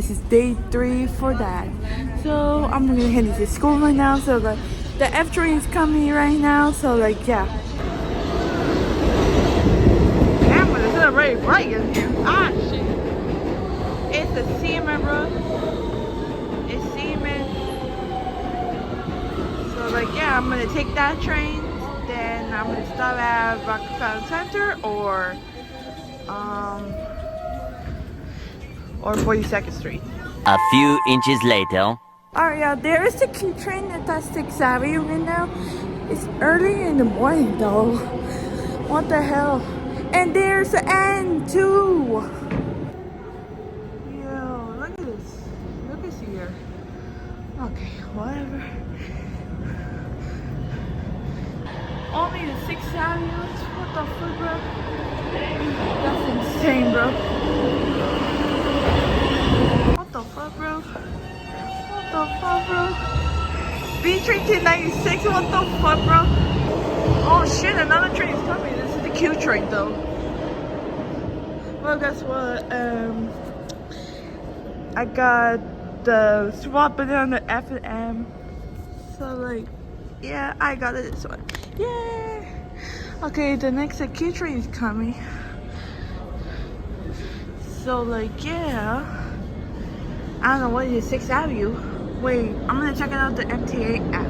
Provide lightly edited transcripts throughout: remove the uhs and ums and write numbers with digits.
this is day 3 for that. So I'm gonna head to school right now. So like the F train is coming right now. So like yeah. Damn, but it's already bright in here. Ah shit. It's a Siemens, bro. It's Siemens. So like yeah, I'm gonna take that train. Then I'm gonna stop at Rockefeller Center or 42nd Street. A few inches later. Alright, yeah, there is the Q train at that 6th Avenue right now. It's early in the morning though. What the hell? And there's the N too. Yo, look at this. Look at here. Okay, whatever. Only the 6th Avenue. What the fuck, bro? That's insane, bro. What the fuck, bro? What the fuck, bro? B train to 96. What the fuck, bro? Oh shit! Another train is coming. This is the Q train, though. Well, guess what? I got the swapping on the F and M. So like, yeah, I got it this one. Yeah. Okay, the next Q train is coming. So like, yeah. I don't know what is 6th Avenue. Wait, I'm gonna check out the MTA app.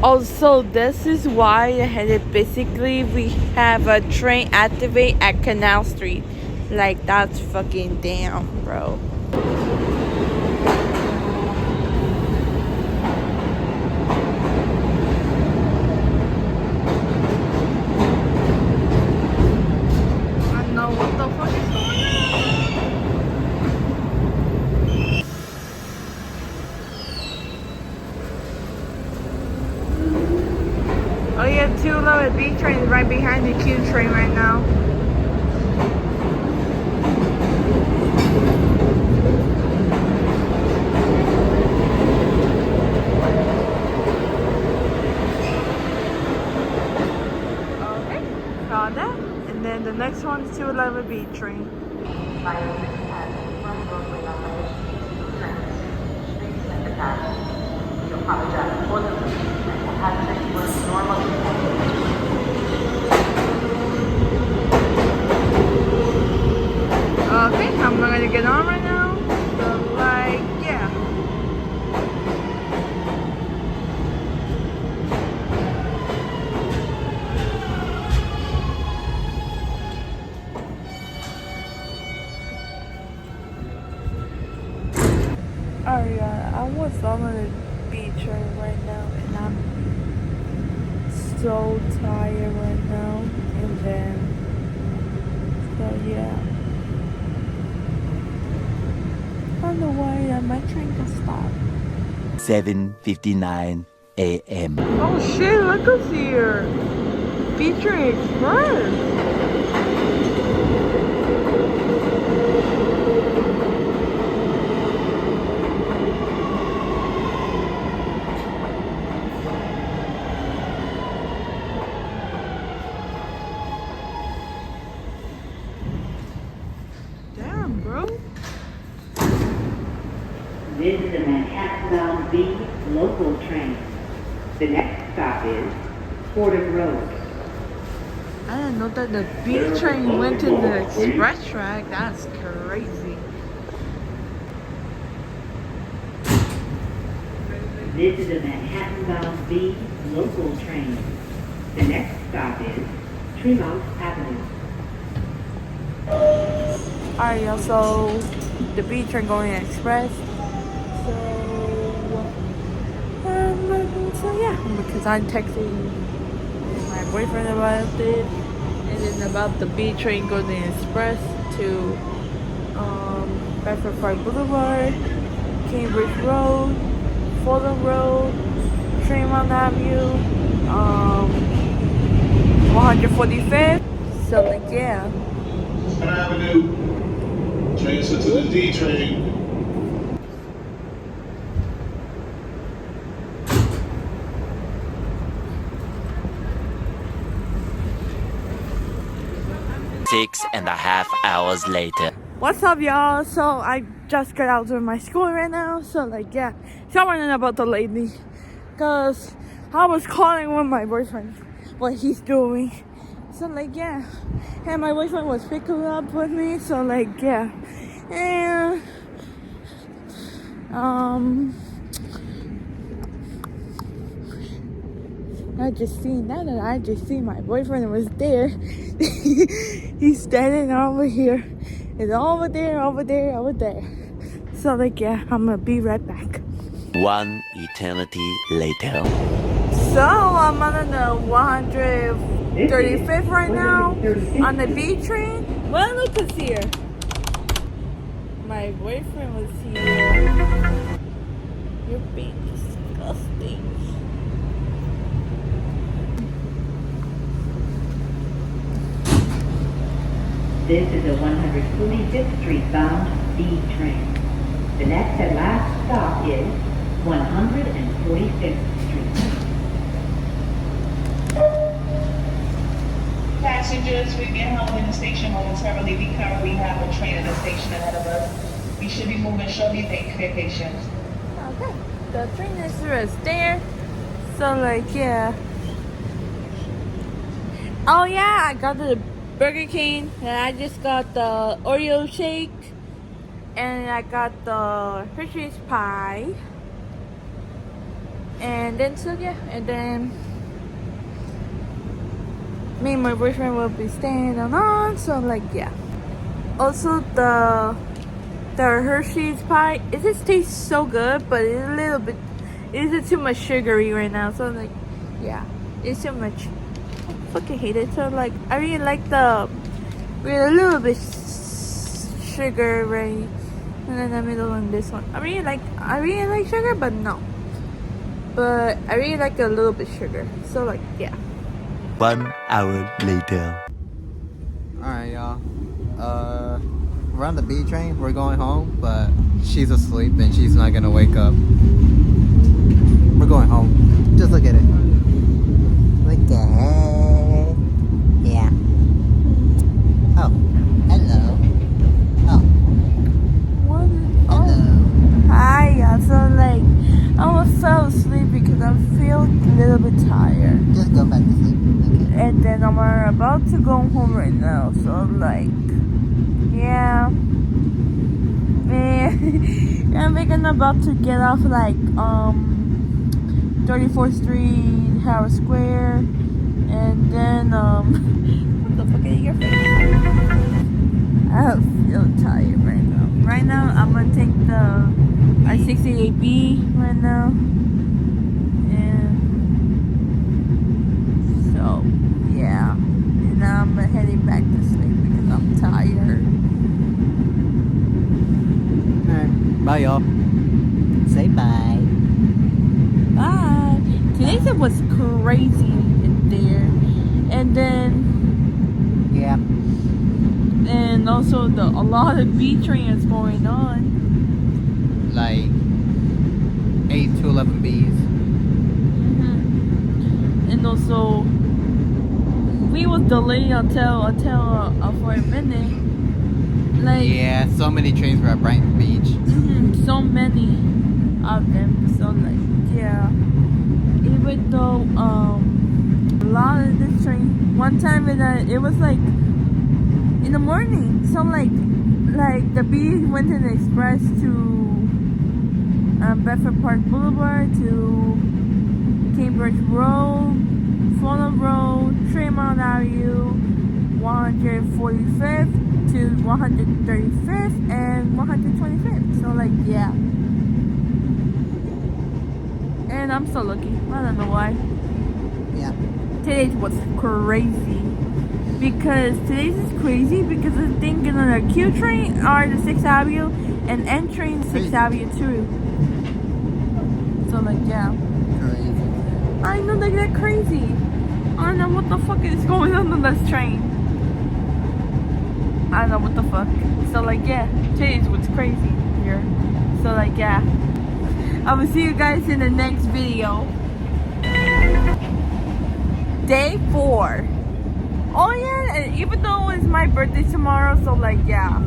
Also, this is why I had it. Basically, we have a train activate at Canal Street. Like, that's fucking damn, bro. I know what the fuck is going on. Oh yeah, 211 B train is right behind the Q train right now. Okay, saw that. And then the next one is 211 B train. Okay, I'm gonna get on right now. So like, yeah. Alright, I was on the B train right now and I'm so tired right now. And then, so yeah. I don't know why my train got stopped. 7:59 a.m. Oh shit, look who's here. B train Express. Damn, bro. This is a Manhattan-bound B local train. The next stop is Fordham Road. I didn't know that the B train went to the express track. That's crazy. This is a Manhattan-bound B local train. The next stop is Tremont Avenue. Alright, y'all, so the B train going express. So yeah, because I'm texting my boyfriend about it, and then about the B train going express to Bedford Park Boulevard, Cambridge Road, Fulham Road, Tremont Avenue, 145th. So like yeah. Avenue, transfer to the D train. Six and a half hours later. What's up, y'all? So I just got out of my school right now. So like yeah, someone about the lady, cause I was calling with my boyfriend what he's doing. So like yeah, and my boyfriend was picking up with me. So like yeah, and I just seen my boyfriend was there. He's standing over here. It's over there. So like yeah, I'm gonna be right back. One eternity later. So I'm on the 135th right now on the B train. Well, look who's here. My boyfriend was here. You're being disgusting. This is a 145th Street bound B train. The next and last stop is 145th Street. Passengers, we begin held in the station momentarily. We currently have a train at the station ahead of us. We should be moving shortly. Thank you for your patience. Okay, the train is there. So like yeah. Oh yeah, I got the Burger King and I just got the Oreo shake and I got the Hershey's pie. And then so yeah, and then me and my boyfriend will be staying on. So like yeah. Also the Hershey's pie, it just tastes so good, but it's a little bit, it's too much sugary right now. So like yeah, it's too much. I fucking hate it. So like I really like with a little bit sugar right, and then the middle on this one. I really like sugar, but no. But I really like a little bit sugar. So like yeah. 1 hour later. Alright, y'all. We're on the B train. We're going home, but she's asleep and she's not gonna wake up. We're going home. Just look at it. Look at it. Yeah. Oh. Hello. Oh. What? Hello. Hi, yeah. So like I almost fell asleep because I feel a little bit tired. Just go back to sleep. Okay. And then I'm about to go home right now. So like yeah. And I'm about to get off like 34th Street, Howard Square, and then what the fuck is your face? I feel tired right now. Right now I'm gonna take the I-68B right now. And so yeah. And now I'm heading back to sleep because I'm tired. Alright. Bye, y'all. Say bye. Bye. Today's it was crazy in there. And then Yeah. and also a lot of B trains going on. Like 8 to 11 Bs. And also we was delayed until for a minute. Like Yeah, so many trains were at Brighton Beach. so many of them. So like yeah. Even though a lot of this train one time it was like in the morning. So like the B went in the express to Bedford Park Boulevard to Cambridge Road, Fulham Road, Tremont Avenue, 145th to 135th and 125th. So like yeah. And I'm so lucky. I don't know why. Yeah. Today was crazy. Because today's is crazy because I think on the Q train are the 6th Avenue and N train 6th Avenue too. So like yeah. Crazy. I know they get crazy. I don't know what the fuck is going on this train. I don't know what the fuck. So like yeah, today's what's crazy here. So like yeah. I will see you guys in the next video. Day 4. Oh yeah, and even though it's my birthday tomorrow, so like yeah.